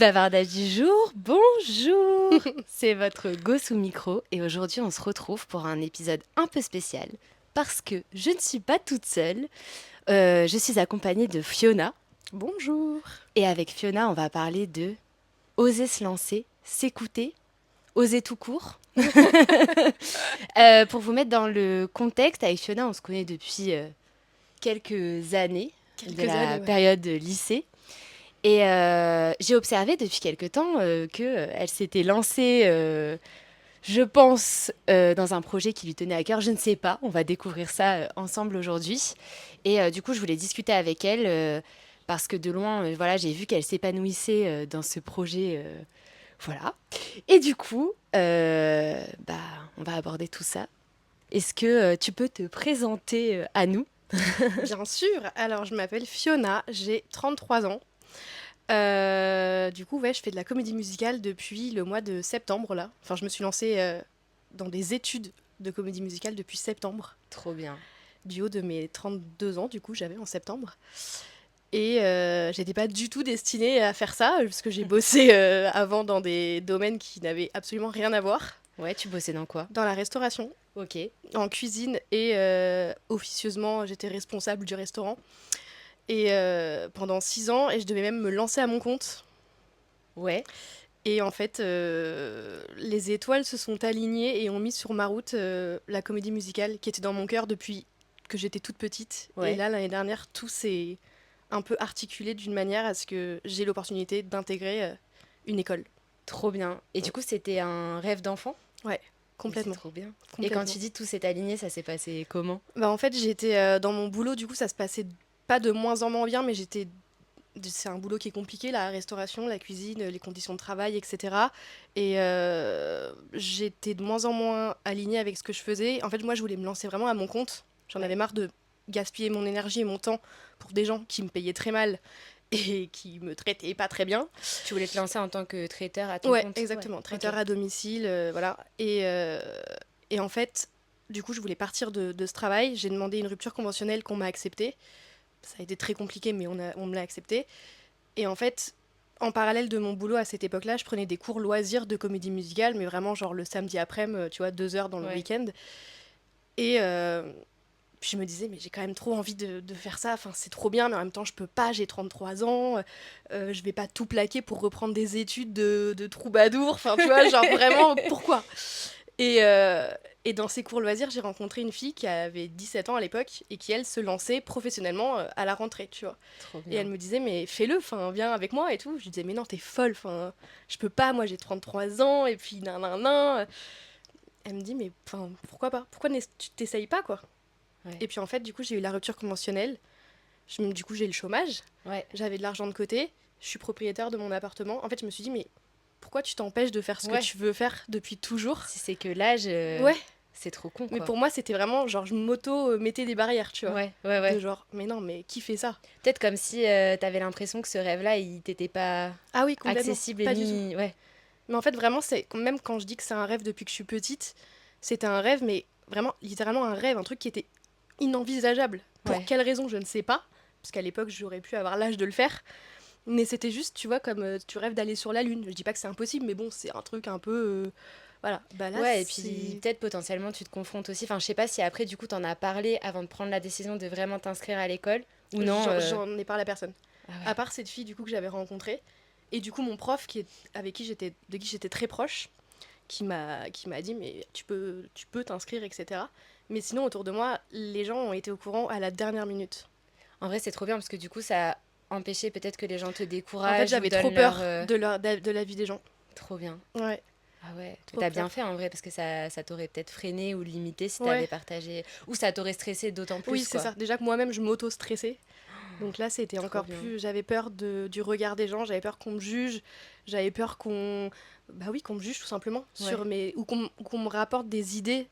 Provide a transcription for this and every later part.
Bavardage du jour, bonjour. C'est votre Go sous micro et aujourd'hui on se retrouve pour un épisode un peu spécial parce que je ne suis pas toute seule. Je suis accompagnée de Fiona Bonjour. et avec Fiona on va parler de oser se lancer, s'écouter, oser tout court. Pour vous mettre dans le contexte, avec Fiona on se connaît depuis quelques années, de la Ouais. période lycée. Et j'ai observé depuis quelque temps qu'elle s'était lancée, je pense, dans un projet qui lui tenait à cœur. Je ne sais pas, on va découvrir ça ensemble aujourd'hui. Et du coup, je voulais discuter avec elle parce que de loin, voilà, j'ai vu qu'elle s'épanouissait dans ce projet. Voilà. Et du coup, on va aborder tout ça. Est-ce que tu peux te présenter à nous? Bien sûr. Alors, je m'appelle Fiona, j'ai 33 ans. Du coup, ouais, je fais de la comédie musicale depuis le mois de septembre, là. Enfin, je me suis lancée dans des études de comédie musicale depuis septembre, Trop bien. du haut de mes 32 ans, du coup, j'avais en septembre. Et j'étais pas du tout destinée à faire ça, parce que j'ai bossé avant dans des domaines qui n'avaient absolument rien à voir. Ouais, tu bossais dans quoi? Dans la restauration, Ok. en cuisine, et officieusement, j'étais responsable du restaurant. Et pendant 6 ans, et je devais même me lancer à mon compte. Ouais. Et en fait, les étoiles se sont alignées et ont mis sur ma route la comédie musicale qui était dans mon cœur depuis que j'étais toute petite. Et Ouais. là, l'année dernière, tout s'est un peu articulé d'une manière à ce que j'ai l'opportunité d'intégrer une école. Trop bien. Et du coup, c'était un rêve d'enfant? Ouais, Mais c'est complètement. trop bien. Et quand Complètement. tu dis tout s'est aligné, ça s'est passé comment? Bah, en fait, j'étais dans mon boulot, du coup, ça se passait pas de moins en moins bien, mais c'est un boulot qui est compliqué, la restauration, la cuisine, les conditions de travail, etc. Et j'étais de moins en moins alignée avec ce que je faisais. En fait, moi, je voulais me lancer vraiment à mon compte. J'en Ouais. avais marre de gaspiller mon énergie et mon temps pour des gens qui me payaient très mal et qui me traitaient pas très bien. Tu voulais te lancer en tant que traiteur à ton Ouais, compte? Ouais. exactement. Ok. Traiteur à domicile, voilà. Et en fait, du coup, je voulais partir de ce travail. J'ai demandé une rupture conventionnelle qu'on m'a acceptée. Ça a été très compliqué, mais on me l'a accepté. Et en fait, en parallèle de mon boulot à cette époque-là, je prenais des cours loisirs de comédie musicale, mais vraiment genre le samedi après-midi, tu vois, 2 heures dans le Ouais. week-end. Et puis je me disais, mais j'ai quand même trop envie de faire ça, enfin c'est trop bien, mais en même temps je peux pas, j'ai 33 ans, je vais pas tout plaquer pour reprendre des études de troubadour, enfin tu vois, genre vraiment, pourquoi et, euh, et dans ces cours loisirs, j'ai rencontré une fille qui avait 17 ans à l'époque et qui, elle, se lançait professionnellement à la rentrée, tu vois. Trop Et elle bien. me disait, mais fais-le, enfin, viens avec moi et tout. Je lui disais, mais non, t'es folle, enfin, je peux pas, moi j'ai 33 ans, et puis nan nan nan. Elle me dit, mais enfin, pourquoi pas? Pourquoi tu t'essayes pas, quoi? Ouais. Et puis en fait, du coup, j'ai eu la rupture conventionnelle. Du coup, j'ai le chômage, Ouais. j'avais de l'argent de côté, je suis propriétaire de mon appartement. En fait, je me suis dit, mais pourquoi tu t'empêches de faire ce que Ouais. tu veux faire depuis toujours? Si c'est que l'âge, Ouais, c'est trop con, mais quoi. pour moi, c'était vraiment genre, je m'auto-mettais des barrières, tu vois. Ouais, ouais, De ouais. genre, mais non, mais qui fait ça? Peut-être comme si t'avais l'impression que ce rêve-là, il t'était pas Ah oui, complètement, accessible et pas du tout. ni... Ouais. Mais en fait, vraiment, même quand je dis que c'est un rêve depuis que je suis petite, c'était un rêve, mais vraiment, littéralement un rêve, un truc qui était inenvisageable. Pour Ouais. quelle raison, je ne sais pas, parce qu'à l'époque, j'aurais pu avoir l'âge de le faire. Mais c'était juste, tu vois, comme tu rêves d'aller sur la Lune. Je dis pas que c'est impossible, mais bon, c'est un truc un peu. Voilà. Bah là, Ouais, et puis c'est. peut-être potentiellement tu te confrontes aussi. Enfin, je sais pas si après, du coup, t'en as parlé avant de prendre la décision de vraiment t'inscrire à l'école ou non. J'en ai parlé à personne. Ah À ouais. part cette fille, du coup, que j'avais rencontrée. Et du coup, mon prof, de qui j'étais très proche, qui m'a dit, mais tu peux t'inscrire, etc. Mais sinon, autour de moi, les gens ont été au courant à la dernière minute. En vrai, c'est trop bien parce que du coup, ça a empêché peut-être que les gens te En fait, découragent ou j'avais trop donnent leur... peur de la vie des gens. Trop bien. Ouais, Ah ouais. Mais trop t'as bien peur. fait en vrai parce que ça t'aurait peut-être freiné ou limité si t'avais Ouais, partagé... Ou ça t'aurait stressé d'autant oui, plus, c'est quoi. ça. Déjà que moi-même, je m'auto-stressais. Donc là, c'était Trop encore bien. plus. J'avais peur du regard des gens, j'avais peur qu'on me juge, j'avais peur qu'on. Bah oui, qu'on me juge tout simplement. Ouais. Ou qu'on me rapporte des idées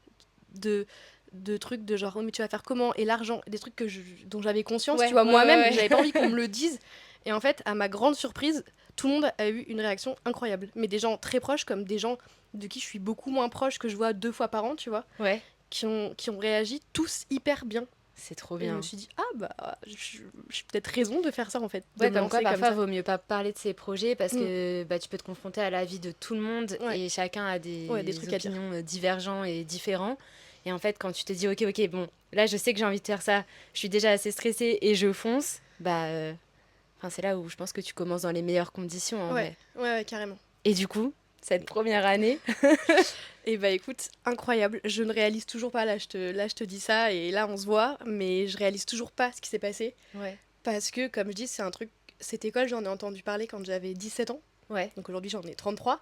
de, de trucs de genre, oh, mais tu vas faire comment? Et l'argent, des trucs dont j'avais conscience, tu Ouais, vois, ouais, moi-même, mais ouais, j'avais pas ouais. envie qu'on me le dise. Et en fait, à ma grande surprise, tout le monde a eu une réaction incroyable. Mais des gens très proches, comme des gens de qui je suis beaucoup moins proche, que je vois 2 fois par an, tu vois, Ouais. qui ont réagi tous hyper bien. C'est trop Et je me bien. suis dit, ah bah, j'ai peut-être raison de faire ça en fait, de Ouais, me comme quoi lancer comme parfois ça. vaut mieux pas parler de ses projets parce Mm. que bah, tu peux te confronter à la vie de tout le monde Ouais, et chacun a ouais, des des trucs à dire. opinions divergentes et différents. Et en fait, quand tu te dis, ok, bon, là je sais que j'ai envie de faire ça, je suis déjà assez stressée et je fonce, bah, enfin, c'est là où je pense que tu commences dans les meilleures conditions en Ouais, vrai. ouais, carrément. Et du coup, cette première année, Et bah écoute, incroyable. Je ne réalise toujours pas, là je te dis ça et là on se voit, mais je réalise toujours pas ce qui s'est passé. ouais, Parce que, comme je dis, c'est un truc. Cette école, j'en ai entendu parler quand j'avais 17 ans. ouais, Donc aujourd'hui, j'en ai 33.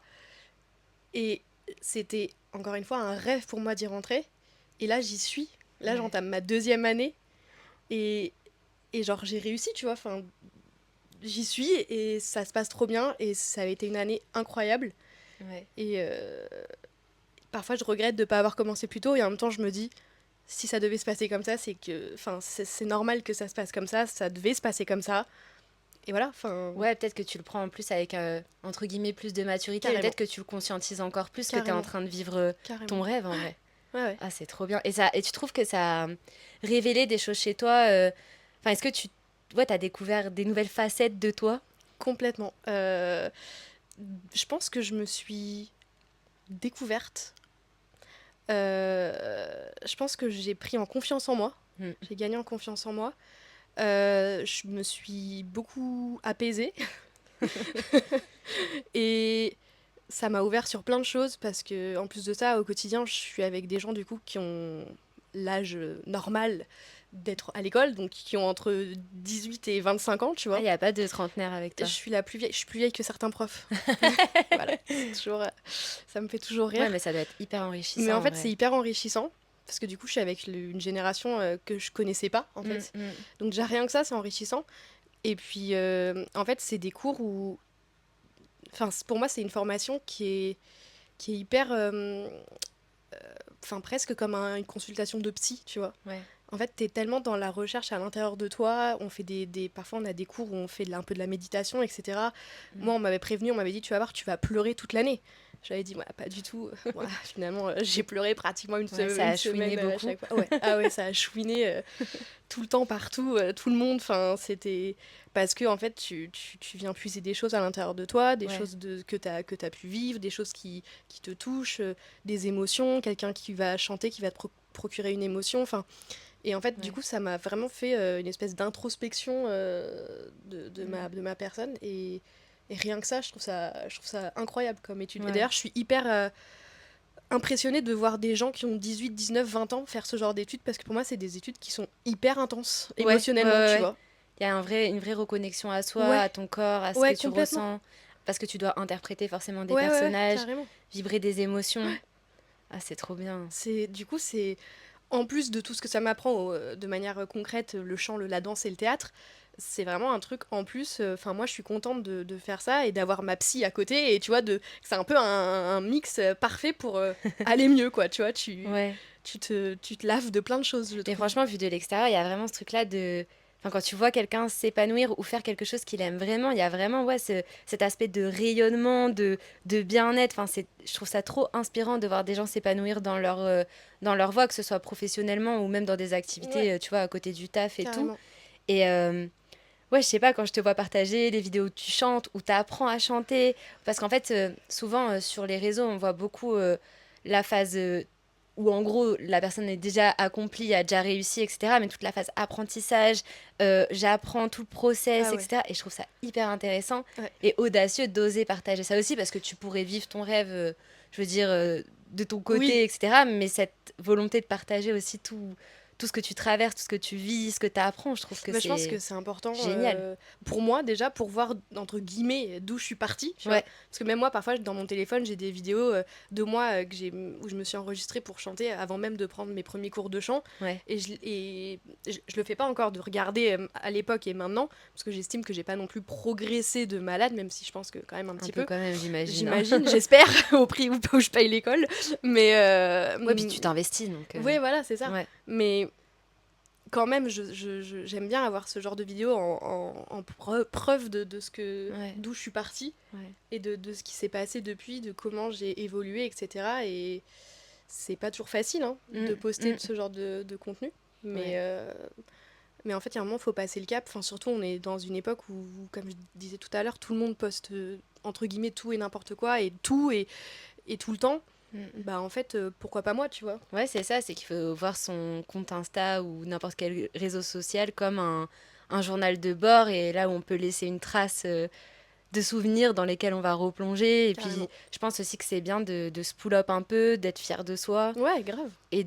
Et c'était, encore une fois, un rêve pour moi d'y rentrer. Et là, j'y suis. Là, ouais, j'entame ma deuxième année. Et, et genre, j'ai réussi, tu vois. Enfin, j'y suis et ça se passe trop bien. Et ça a été une année incroyable. ouais. Et parfois, je regrette de ne pas avoir commencé plus tôt. Et en même temps, je me dis, si ça devait se passer comme ça, c'est que. Enfin, c'est normal que ça se passe comme ça. Ça devait se passer comme ça. Et voilà, enfin, Ouais, peut-être que tu le prends en plus avec, entre guillemets, plus de maturité. Et carrément. peut-être que tu le conscientises encore plus que tu es en Carrément. train de vivre ton Carrément. rêve en vrai. Ouais, ouais. Ah, c'est trop bien. Et tu trouves que ça a révélé des choses chez toi Enfin, est-ce que tu ouais, t'as découvert des nouvelles facettes de toi? Complètement. Je pense que je me suis découverte. Je pense que j'ai pris en confiance en moi. Mm. J'ai gagné en confiance en moi. Je me suis beaucoup apaisée. Et ça m'a ouvert sur plein de choses parce que, en plus de ça, au quotidien, je suis avec des gens du coup qui ont l'âge normal d'être à l'école, donc qui ont entre 18 et 25 ans, tu Ah, il vois. n'y a pas de trentenaire avec Je toi. suis la plus vieille, je suis plus vieille que certains profs. Voilà, c'est toujours, ça me fait toujours Ouais, rire. mais ça doit être hyper Mais en enrichissant en fait, c'est vrai. hyper enrichissant parce que du coup, je suis avec une génération que je connaissais pas en Mm, fait. mm. Donc déjà rien que ça, c'est enrichissant. Et puis, en fait, c'est des cours où, enfin, pour moi, c'est une formation qui est hyper, enfin, presque comme une consultation de psy, tu vois. Ouais. En fait, t'es tellement dans la recherche à l'intérieur de toi. On fait parfois, on a des cours où on fait un peu de la méditation, etc. Mm. Moi, on m'avait prévenu, on m'avait dit, tu vas voir, tu vas pleurer toute l'année. J'avais dit, ouais, pas du tout. Ouais, finalement, j'ai pleuré pratiquement Ouais, ça une a chouiné semaine à beaucoup. chaque fois. Ouais. Ah ouais, ça a chouiné tout le temps, partout, tout le monde. Enfin, c'était parce que en fait, tu viens puiser des choses à l'intérieur de toi, des Ouais. choses que t'as pu vivre, des choses qui te touchent, des émotions, quelqu'un qui va chanter, qui va te procurer une émotion. Enfin, et en fait, du Ouais. coup, ça m'a vraiment fait une espèce d'introspection Mm. de ma personne. Et rien que ça, je trouve ça incroyable comme étude. Et Ouais. d'ailleurs, je suis hyper impressionnée de voir des gens qui ont 18, 19, 20 ans faire ce genre d'études parce que pour moi, c'est des études qui sont hyper intenses Ouais, ouais, ouais, émotionnellement, tu ouais. vois. Il y a une vraie reconnexion à soi, Ouais, à ton corps, à ce que ouais, tu complètement. ressens, parce que tu dois interpréter forcément des Ouais, ouais, ouais, personnages, carrément. vibrer des émotions. Ah, c'est trop bien. Du coup, c'est en plus de tout ce que ça m'apprend de manière concrète, le chant, la danse et le théâtre, c'est vraiment un truc en plus. Enfin, moi, je suis contente de faire ça et d'avoir ma psy à côté. Et tu vois, c'est un peu un mix parfait pour aller mieux, quoi. Tu vois, Ouais. tu te laves de plein de choses, je Mais trouve. franchement, vu de l'extérieur, il y a vraiment ce truc-là de... Enfin, quand tu vois quelqu'un s'épanouir ou faire quelque chose qu'il aime vraiment, il y a vraiment ouais, cet aspect de rayonnement, de bien-être. Enfin, je trouve ça trop inspirant de voir des gens s'épanouir dans leur voie, que ce soit professionnellement ou même dans des Ouais, activités, tu vois, à côté du taf et tout. carrément. Et ouais, je sais pas, quand je te vois partager les vidéos où tu chantes, où tu apprends à chanter, parce qu'en fait, souvent sur les réseaux, on voit beaucoup la phase où en gros la personne est déjà accomplie, a déjà réussi, etc. Mais toute la phase apprentissage, j'apprends tout le process, Ah ouais, etc. Et je trouve ça hyper intéressant ouais. et audacieux d'oser partager ça aussi, parce que tu pourrais vivre ton rêve, je veux dire, de ton Oui, côté, etc. Mais cette volonté de partager aussi tout ce que tu traverses, tout ce que tu vis, ce que tu apprends, je trouve que bah, je pense que c'est c'est important génial. pour moi déjà pour voir entre guillemets d'où je suis partie, tu vois. Ouais, Parce que même moi parfois dans mon téléphone j'ai des vidéos de moi où je me suis enregistrée pour chanter avant même de prendre mes premiers cours de chant ouais. et je le fais pas encore de regarder à l'époque et maintenant parce que j'estime que j'ai pas non plus progressé de malade même si je pense que quand même un Un petit peu peu. quand même, j'imagine, hein. J'imagine, j'espère au prix où je paye l'école, mais Ouais, puis tu t'investis, donc... ouais voilà c'est ça. ouais, Mais quand même, j'aime bien avoir ce genre de vidéo en preuve de ce ouais, d'où je suis partie ouais. et de ce qui s'est passé depuis, de comment j'ai évolué, etc. Et c'est pas toujours facile hein, Mm, de poster mm. ce genre de contenu. Mais, Ouais. mais en fait, il y a un moment, il faut passer le cap. Enfin, surtout, on est dans une époque où, comme je disais tout à l'heure, tout le monde poste, entre guillemets, tout et n'importe quoi, et tout le temps. Mm. Bah, en fait, pourquoi pas moi, tu vois? Ouais, c'est ça, c'est qu'il faut voir son compte Insta ou n'importe quel réseau social comme un journal de bord et là où on peut laisser une trace de souvenirs dans lesquels on va replonger. Et puis, Carrément. je pense aussi que c'est bien de se pull up un peu, d'être fier de soi Ouais, grave. et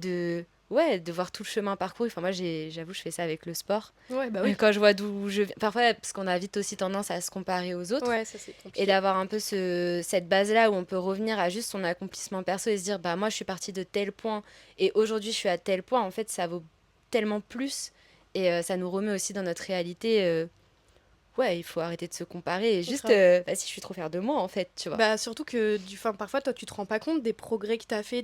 ouais, de voir tout le chemin parcouru. Enfin, moi, j'avoue, je fais ça avec le sport. Ouais, bah oui. Quand je vois d'où je viens, parfois, parce qu'on a vite aussi tendance à se comparer aux autres, Ouais, ça, c'est et compliqué. d'avoir un peu cette base-là où on peut revenir à juste son accomplissement perso et se dire, bah, moi, je suis partie de tel point et aujourd'hui, je suis à tel point. En fait, ça vaut tellement plus et ça nous remet aussi dans notre réalité. Ouais, il faut arrêter de se comparer et juste, Grave. bah, si je suis trop fière de moi, en fait, tu vois. Bah, surtout que enfin, parfois, toi, tu te rends pas compte des progrès que t'as fait,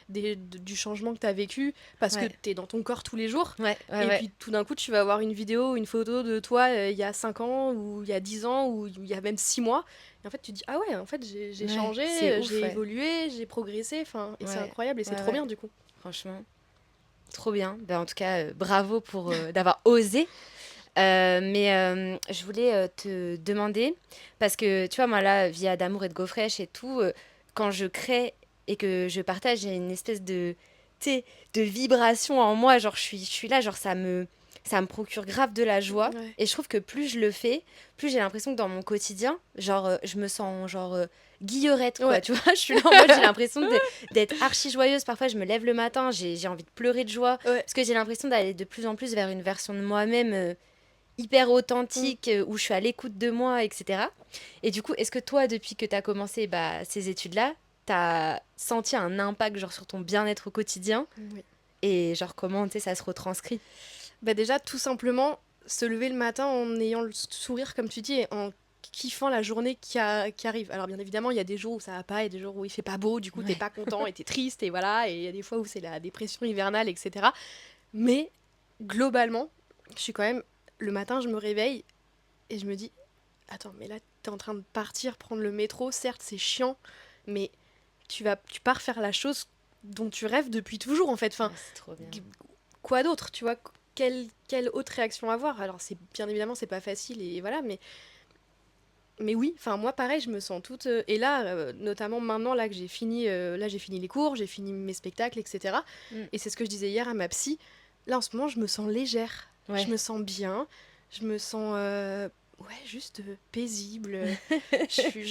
du changement que t'as vécu, parce que Ouais, t'es dans ton corps tous les jours. ouais, ouais, Et ouais. puis tout d'un coup, tu vas avoir une vidéo, une photo de toi il y a 5 ans, ou il y a 10 ans, ou il y a même 6 mois. Et en fait, tu te dis, ah ouais, en fait, j'ai Ouais, changé, c'est ouf, j'ai ouais. évolué, j'ai progressé. Enfin, et c'est Ouais, incroyable, et c'est ouais, trop ouais. bien du coup. Franchement, trop bien. Ben, en tout cas, bravo pour d'avoir osé. Mais je voulais te demander, parce que tu vois, moi là, via d'amour et de GoFresh et tout, quand je crée et que je partage, j'ai une espèce tu sais, de vibration en moi. Genre, je suis là, genre, ça me procure grave de la joie. Ouais. Et je trouve que plus je le fais, plus j'ai l'impression que dans mon quotidien, genre, je me sens genre guillerette, quoi. Ouais. Tu vois, je suis là en mode, j'ai l'impression d'être archi joyeuse. Parfois, je me lève le matin, j'ai envie de pleurer de joie. Ouais. Parce que j'ai l'impression d'aller de plus en plus vers une version de moi-même hyper Mm. authentique, où je suis à l'écoute de moi, etc. Et du coup, est-ce que toi, depuis que tu as commencé bah, ces études-là, tu as senti un impact genre, sur ton bien-être au quotidien Oui. et genre comment tu sais, ça se retranscrit? Bah déjà, tout simplement, se lever le matin en ayant le sourire, comme tu dis, et en kiffant la journée qui arrive. Alors bien évidemment, il y a des jours où ça va pas, et des jours où il fait pas beau, du coup t'es Ouais, pas content et t'es triste, et voilà, et il y a des fois où c'est la dépression hivernale, etc. Mais globalement, je suis quand même, le matin je me réveille et je me dis, attends, mais là t'es en train de partir prendre le métro, certes c'est chiant, mais tu pars faire la chose dont tu rêves depuis toujours en fait. Enfin, ouais, c'est trop bien. quoi d'autre, tu vois? Quelle autre réaction avoir? Alors c'est bien évidemment c'est pas facile, et voilà, mais oui, enfin moi pareil, je me sens toute et là notamment maintenant là que j'ai fini les cours, j'ai fini mes spectacles, etc. Mm. Et c'est ce que je disais hier à ma psy. Là en ce moment, je me sens légère, je Ouais. me sens bien, je me sens ouais, juste paisible.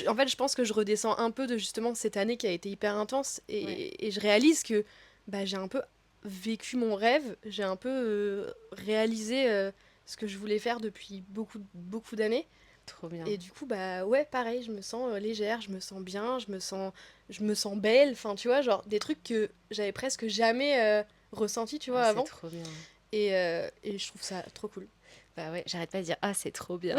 En fait, je pense que je redescends un peu de justement cette année qui a été hyper intense, Ouais, et je réalise que bah, j'ai un peu vécu mon rêve, j'ai un peu réalisé ce que je voulais faire depuis beaucoup d'années. trop bien. Et du coup, bah ouais, pareil, je me sens légère, je me sens bien, je me sens belle. Enfin, tu vois, genre des trucs que j'avais presque jamais ressenti, tu Ah, vois, c'est avant. trop bien. Et je trouve ça trop cool. Bah ouais, j'arrête pas de dire ah c'est trop bien.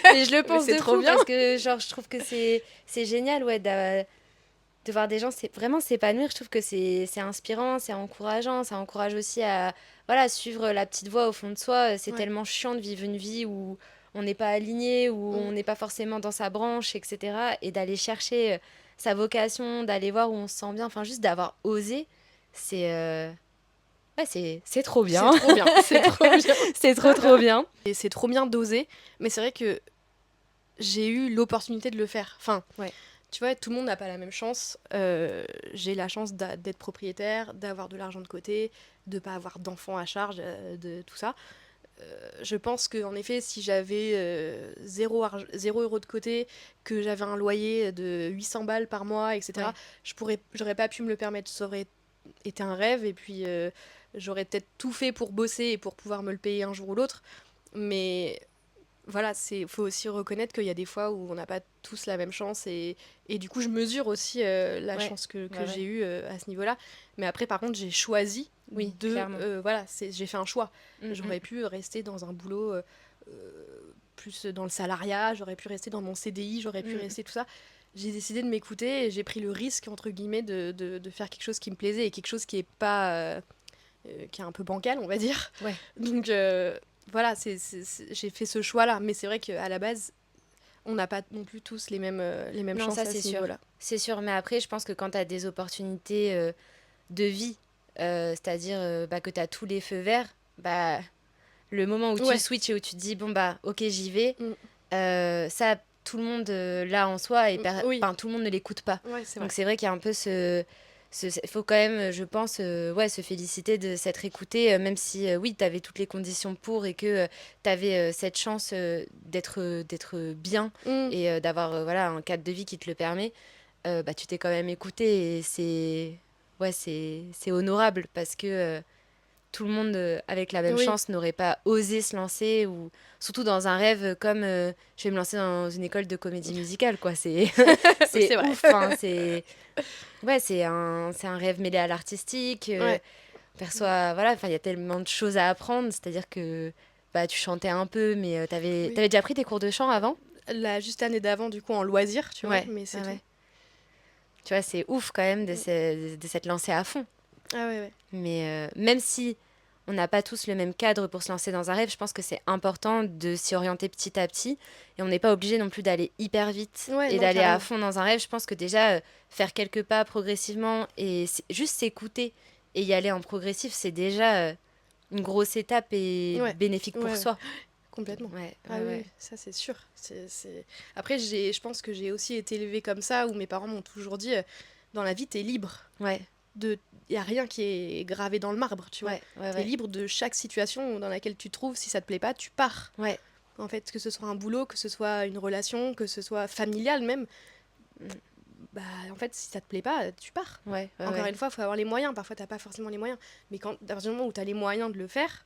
Mais je le Mais pense c'est de trop fou bien! parce que genre je trouve que c'est génial ouais de voir des gens vraiment s'épanouir, je trouve que c'est inspirant, c'est encourageant, ça encourage aussi à voilà, suivre la petite voix au fond de soi. C'est Ouais. tellement chiant de vivre une vie où on n'est pas aligné, où Mm. on n'est pas forcément dans sa branche, etc. Et d'aller chercher sa vocation, d'aller voir où on se sent bien, enfin juste d'avoir osé, c'est ouais, c'est trop C'est bien. trop bien, c'est trop bien. C'est trop bien. Et c'est trop bien d'oser, mais c'est vrai que j'ai eu l'opportunité de le faire. Enfin, Ouais, tu vois, tout le monde n'a pas la même chance. J'ai la chance d'être propriétaire, d'avoir de l'argent de côté, de pas avoir d'enfants à charge, de tout ça. Je pense qu'en effet, si j'avais 0 euros de côté, que j'avais un loyer de 800 balles par mois, etc., ouais. j'aurais pas pu me le permettre. Ça aurait été un rêve, et puis j'aurais peut-être tout fait pour bosser et pour pouvoir me le payer un jour ou l'autre. Mais voilà, faut aussi reconnaître qu'il y a des fois où on n'a pas tous la même chance, et du coup je mesure aussi la Ouais, chance ouais, que j'ai ouais. eue à ce niveau-là. Mais après par contre j'ai choisi Oui, de clairement. voilà, j'ai fait un choix. Mm, mm. J'aurais pu rester dans un boulot plus dans le salariat, j'aurais pu rester dans mon CDI, j'aurais pu Mm. rester tout ça. J'ai décidé de m'écouter, et j'ai pris le risque entre guillemets de faire quelque chose qui me plaisait, et quelque chose qui est pas qui est un peu bancal, on va dire. Ouais. Donc voilà, j'ai fait ce choix-là. Mais c'est vrai qu'à la base, on n'a pas non plus tous les mêmes Non, chances ça à c'est ce sûr. niveau-là. C'est sûr, mais après, je pense que quand tu as des opportunités de vie, c'est-à-dire bah, que tu as tous les feux verts, bah, le moment où tu Ouais. switches et où tu te dis, bon, bah, ok, j'y vais, Mm. ça, tout le monde l'a en soi et Oui. enfin, tout le monde ne l'écoute pas. Ouais, c'est Donc, vrai. c'est vrai qu'il y a un peu il faut quand même, je pense, ouais, se féliciter de s'être écouté, même si, oui, tu avais toutes les conditions pour et que tu avais cette chance d'être bien Mm. et d'avoir voilà, un cadre de vie qui te le permet. Bah, tu t'es quand même écouté et ouais, c'est honorable parce que tout le monde avec la même Oui. chance n'aurait pas osé se lancer ou surtout dans un rêve comme je vais me lancer dans une école de comédie musicale quoi, Oui, c'est c'est vrai. ouf, hein, c'est ouais, c'est un rêve mêlé à l'artistique, Ouais. perçoit voilà, enfin il y a tellement de choses à apprendre, c'est-à-dire que bah tu chantais un peu mais Oui. t'avais déjà pris tes cours de chant avant? Juste l'année d'avant, du coup, en loisir, tu vois, Ouais, mais c'est ouais, tout. ouais. Tu vois, c'est ouf quand même Mm. de s'être lancé à fond. Ah ouais, ouais. Mais même si on n'a pas tous le même cadre pour se lancer dans un rêve, je pense que c'est important de s'y orienter petit à petit. Et on n'est pas obligé non plus d'aller hyper vite Ouais, et non, d'aller à carrément. fond dans un rêve. Je pense que déjà, faire quelques pas progressivement et juste s'écouter et y aller en progressif, c'est déjà une grosse étape et Ouais. bénéfique Ouais, pour ouais. soi. Complètement. Ouais, Ah ouais, oui, ouais. oui, ça c'est sûr. Après, je pense que j'ai aussi été élevée comme ça, où mes parents m'ont toujours dit, dans la vie, t'es libre. Ouais, Il n'y a rien qui est gravé dans le marbre, tu vois. ouais, ouais, T'es ouais. libre de chaque situation dans laquelle tu te trouves. Si ça te plaît pas, tu pars. Ouais. En fait, que ce soit un boulot, que ce soit une relation, que ce soit familial même, Mm. bah en fait, si ça te plaît pas, tu pars. Ouais, ouais, Encore ouais. une fois, il faut avoir les moyens. Parfois, t'as pas forcément les moyens. Mais à partir du moment où tu as les moyens de le faire,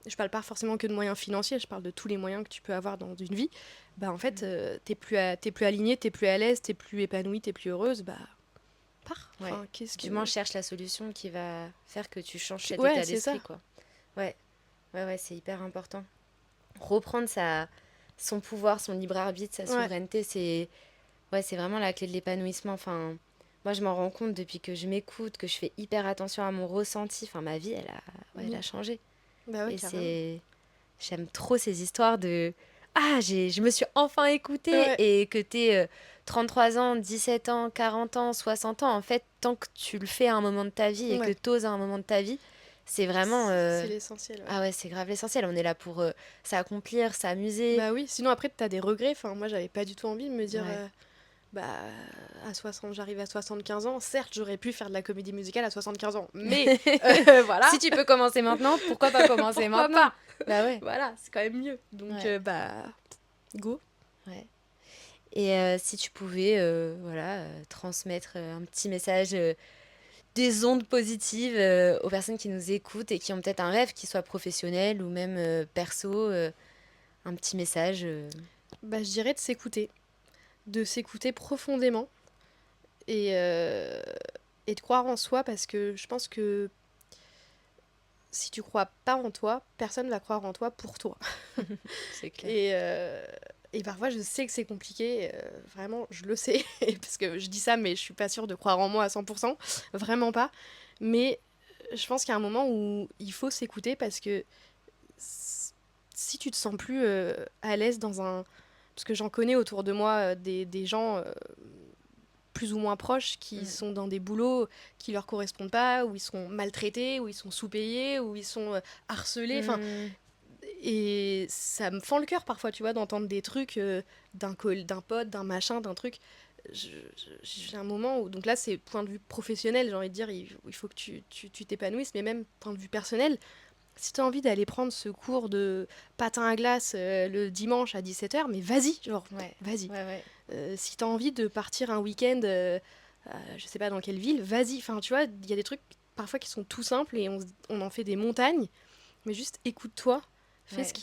je parle pas forcément que de moyens financiers, je parle de tous les moyens que tu peux avoir dans une vie, bah en fait, t'es plus aligné, t'es plus à l'aise, t'es plus épanoui, t'es plus heureuse, bah pars. Ouais. Enfin, qu'est-ce Du que... moins, cherche la solution qui va faire que tu changes cet Ouais, état c'est d'esprit, ça. quoi. Ouais, ouais, ouais, c'est hyper important. Reprendre son pouvoir, son libre arbitre, sa Ouais. souveraineté, ouais, c'est vraiment la clé de l'épanouissement. Enfin, moi, je m'en rends compte depuis que je m'écoute, que je fais hyper attention à mon ressenti. Enfin, ma vie, ouais, elle Mhm. a changé. Bah ouais, Et carrément. j'aime trop ces histoires de ah, je me suis enfin écoutée Ouais, et que t'es 33 ans, 17 ans, 40 ans, 60 ans. En fait, tant que tu le fais à un moment de ta vie et que ouais. t'oses à un moment de ta vie, c'est vraiment C'est l'essentiel, ouais. ah ouais, c'est grave l'essentiel. On est là pour s'accomplir, s'amuser. Bah oui, sinon après t'as des regrets. Enfin, moi j'avais pas du tout envie de me dire, Ouais. bah à 60, j'arrive à 75 ans. Certes, j'aurais pu faire de la comédie musicale à 75 ans, mais voilà, Si tu peux commencer maintenant, pourquoi pas commencer pourquoi maintenant? pas. Bah ouais. Voilà, c'est quand même mieux. Donc Ouais. bah go. Ouais. Et si tu pouvais voilà, transmettre un petit message, des ondes positives aux personnes qui nous écoutent et qui ont peut-être un rêve, qui soit professionnel ou même perso, un petit message. Bah je dirais de s'écouter profondément et euh, et de croire en soi parce que je pense que si tu crois pas en toi, personne va croire en toi pour toi. C'est clair. Et, euh, et parfois, je sais que c'est compliqué, vraiment, je le sais, parce que je dis ça, mais je suis pas sûre de croire en moi à 100%, vraiment pas. Mais je pense qu'il y a un moment où il faut s'écouter parce que si tu te sens plus à l'aise dans un... Parce que j'en connais autour de moi des gens plus ou moins proches qui Mm. sont dans des boulots qui leur correspondent pas, où ils sont maltraités, où ils sont sous-payés, où ils sont harcelés. Enfin, Mm. et ça me fend le cœur parfois, tu vois, d'entendre des trucs d'un pote, d'un machin, d'un truc. J'ai un moment où, donc là c'est point de vue professionnel, j'ai envie de dire, il faut que tu t'épanouisses, mais même point de vue personnel, si tu as envie d'aller prendre ce cours de patin à glace le dimanche à 17h, mais vas-y, genre, Ouais, vas-y. ouais, ouais. Si tu as envie de partir un week-end, je sais pas dans quelle ville, vas-y. Enfin, tu vois, il y a des trucs parfois qui sont tout simples et on en fait des montagnes, mais juste écoute-toi, Ouais. fais ce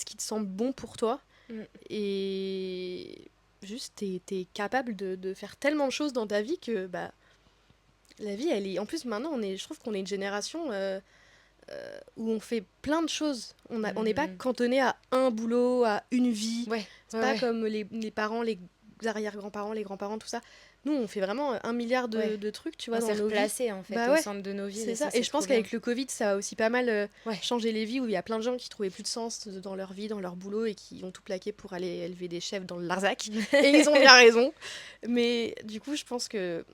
qui te semble bon pour toi Mm. et juste t'es capable de faire tellement de choses dans ta vie que bah la vie elle est en plus maintenant je trouve qu'on est une génération où on fait plein de choses. On n'est pas Mm. cantonné à un boulot, à une vie. Ouais, C'est ouais, pas ouais. comme les parents, les arrière-grands-parents, les grands-parents, tout ça. Nous, on fait vraiment 1 milliard Ouais. de trucs, tu vois, On dans s'est nos vies. replacé en fait Bah au ouais, centre de nos vies c'est et ça ça. Et c'est je trop pense bien. qu'avec le Covid, ça a aussi pas mal Ouais. changé les vies, où il y a plein de gens qui trouvaient plus de sens dans leur vie, dans leur boulot, et qui ont tout plaqué pour aller élever des chefs dans le Larzac. Et ils ont bien raison. Mais du coup, je pense que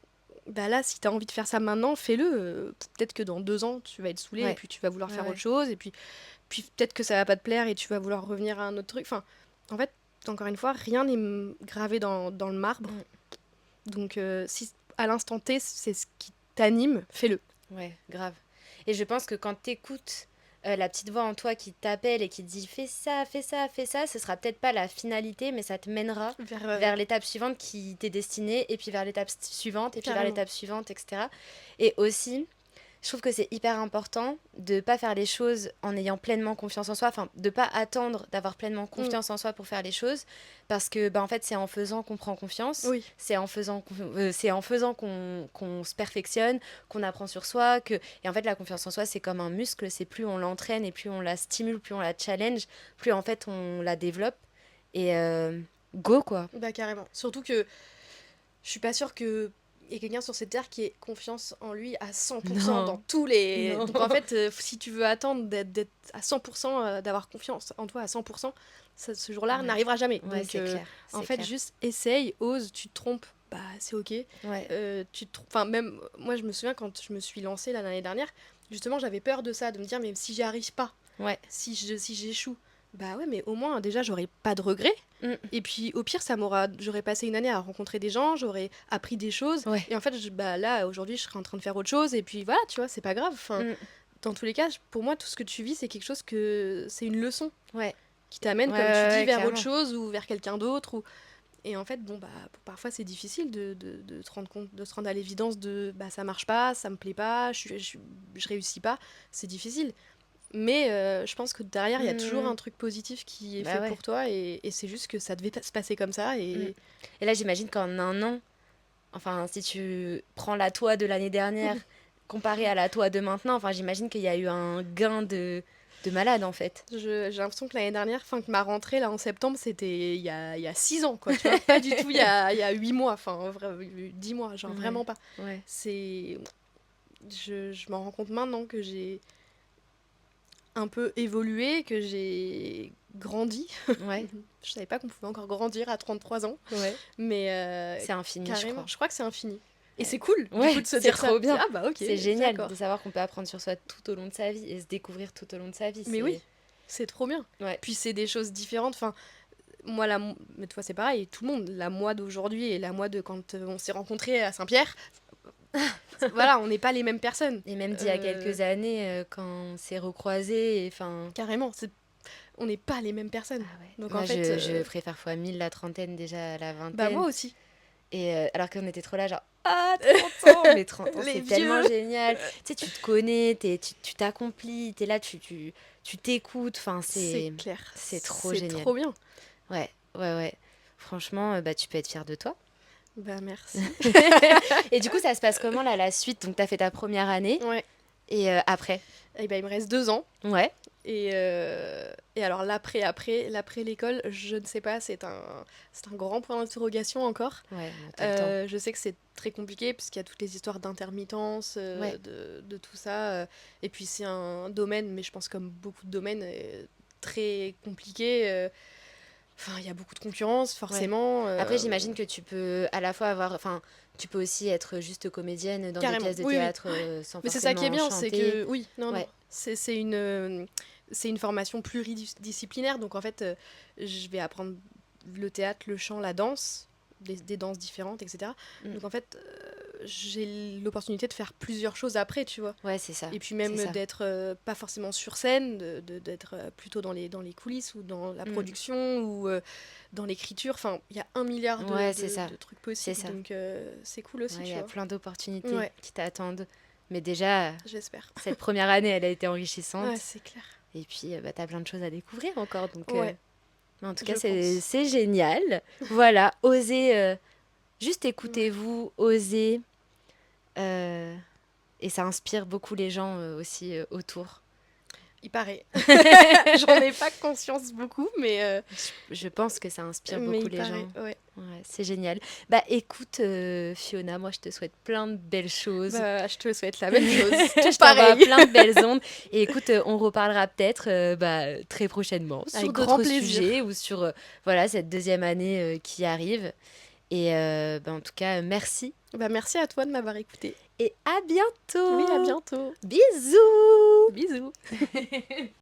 bah là, si tu as envie de faire ça maintenant, fais-le. Peut-être que dans 2 ans, tu vas être saoulé et Ouais, puis tu vas vouloir ouais, faire ouais. autre chose. Et puis peut-être que ça va pas te plaire et tu vas vouloir revenir à un autre truc. Enfin, en fait, encore une fois, rien n'est gravé dans le marbre. Mm. Donc, si à l'instant T, c'est ce qui t'anime, fais-le. Ouais, grave. Et je pense que quand t'écoutes la petite voix en toi qui t'appelle et qui te dit fais ça, fais ça, fais ça, ce sera peut-être pas la finalité, mais ça te mènera vers l'étape suivante qui t'est destinée, et puis vers l'étape suivante, et puis vers Carrément. l'étape suivante, etc. Et aussi, je trouve que c'est hyper important de pas faire les choses en ayant pleinement confiance en soi, enfin de pas attendre d'avoir pleinement Mm. confiance en soi pour faire les choses, parce que bah, en fait c'est en faisant qu'on prend confiance, Oui, c'est en faisant qu'on se perfectionne, qu'on apprend sur soi, que et en fait la confiance en soi c'est comme un muscle, c'est plus on l'entraîne et plus on la stimule, plus on la challenge, plus en fait on la développe et go quoi. bah carrément. Surtout que je suis pas sûre que y ait quelqu'un sur cette terre qui ait confiance en lui à 100% dans Non, tous les... non. Donc en fait, si tu veux attendre d'être à 100%, d'avoir confiance en toi à 100%, ce jour-là Ouais, n'arrivera jamais. ouais Donc c'est clair, en c'est fait, clair. juste essaye, ose, tu te trompes, bah c'est ok. Ouais, Enfin, même moi, je me souviens quand je me suis lancée l'année dernière, justement, j'avais peur de ça, de me dire, mais si j'y arrive pas, ouais. si j'échoue, bah ouais, mais au moins, déjà, j'aurais pas de regrets. Mm. Et puis, au pire, j'aurais passé une année à rencontrer des gens, j'aurais appris des choses. Ouais. Et en fait, bah là, aujourd'hui, je serais en train de faire autre chose. Et puis voilà, tu vois, c'est pas grave. Enfin, Mm. dans tous les cas, pour moi, tout ce que tu vis, c'est quelque chose que. C'est une leçon Ouais. qui t'amène, Ouais, comme tu ouais, dis, ouais, vers autre clairement. chose ou vers quelqu'un d'autre. Et en fait, bon, bah, parfois, c'est difficile de te rendre compte, de se rendre à l'évidence de bah, ça marche pas, ça me plaît pas, je réussis pas. C'est difficile. Mais je pense que derrière, il y a toujours Mm. un truc positif qui est Bah fait ouais. pour toi et c'est juste que ça devait se passer comme ça. Mm. Et Et là, j'imagine qu'en un an, enfin, si tu prends la toi de l'année dernière comparée à la toi de maintenant, enfin, j'imagine qu'il y a eu un gain de malade, en fait. j'ai l'impression que l'année dernière, enfin que ma rentrée là en septembre, c'était il y a 6 ans, quoi. Tu vois, pas du tout il y a 8 mois, enfin 10 mois, genre Ouais, vraiment pas. ouais, C'est, je m'en rends compte maintenant que j'ai un peu évolué, que j'ai grandi. ouais, Je savais pas qu'on pouvait encore grandir à 33 ans, ouais. mais C'est infini, je carrément, crois. je crois que c'est infini. Et Ouais, c'est cool, du coup, ouais, de se c'est dire ça. trop bien. Ah bah ok, C'est génial de d'accord. savoir qu'on peut apprendre sur soi tout au long de sa vie et se découvrir tout au long de sa vie. Mais oui, C'est... c'est trop bien. Ouais, Puis c'est des choses différentes. Enfin, moi, mais toi, c'est pareil, tout le monde, la moi d'aujourd'hui et la moi de quand on s'est rencontrés à Saint-Pierre, voilà, on n'est pas les mêmes personnes. et même d'il y a Euh, quelques années, quand on s'est recroisés, enfin... carrément, on n'est pas les mêmes Ah personnes. ouais. Donc en Moi, fait, je préfère fois 1000 la trentaine déjà à la bah vingtaine. moi aussi. Et alors qu'on était trop là, genre, ah, 30 ans! Mais 30 ans, Les c'est tellement vieux, génial. Tu sais, tu te connais, tu t'accomplis, t'es là, tu t'écoutes. Enfin, c'est clair, c'est trop c'est génial. trop bien. Ouais, ouais, ouais. Franchement, bah, tu peux être fier de toi. Bah merci. Et du coup, ça se passe comment, là, la suite? Donc, t'as fait ta première année. Ouais. Et après? Et bah il me reste 2 ans. Ouais. Et alors l'après l'école, je ne sais pas, c'est un grand point d'interrogation encore. Ouais, bon, t'as le temps. Je sais que c'est très compliqué puisqu'il y a toutes les histoires d'intermittence, Ouais. de tout ça. Et puis c'est un domaine, mais je pense comme beaucoup de domaines, très compliqué. Enfin, il y a beaucoup de concurrence, Ouais. forcément. Après, j'imagine que tu peux à la fois avoir... Enfin, tu peux aussi être juste comédienne dans des Carrément, pièces de oui, oui. théâtre sans Mais c'est ça qui est forcément bien, c'est chanter. que oui, non, non, Ouais. c'est une formation pluridisciplinaire, donc en fait, je vais apprendre le théâtre, le chant, la danse, des danses différentes, etc. Mm. Donc en fait, j'ai l'opportunité de faire plusieurs choses après, tu vois. Ouais, c'est ça. Et puis C'est même ça. d'être pas forcément sur scène, d'être plutôt dans les coulisses ou dans la Mm. production ou dans l'écriture. Enfin, il y a un milliard Ouais, c'est ça. de trucs C'est possibles, ça. donc c'est cool aussi, Ouais, il y tu a vois. plein d'opportunités Ouais, qui t'attendent. Mais déjà, j'espère. cette première année, elle a été enrichissante. Ouais, c'est clair. Et puis, bah, t'as plein de choses à découvrir encore. Donc, Ouais, mais en tout cas, je pense. c'est génial. Voilà, osez, juste Ouais. écoutez-vous, osez. euh, et ça inspire beaucoup les gens aussi autour. Il paraît. J'en ai pas conscience beaucoup, Je pense que ça inspire mais beaucoup il les paraît, gens. ouais. Ouais, c'est génial. Bah écoute, Fiona, moi je te souhaite plein de belles choses. Bah, je te souhaite la même chose. Tout Je t'envoie pareil. plein de belles ondes. Et écoute, on reparlera peut-être bah, très prochainement Avec sur grand d'autres plaisir. sujets ou sur voilà, cette deuxième année qui arrive. Et en tout cas, merci Bah, merci à toi de m'avoir écouté. et à bientôt. Oui, à bientôt. Bisous. Bisous.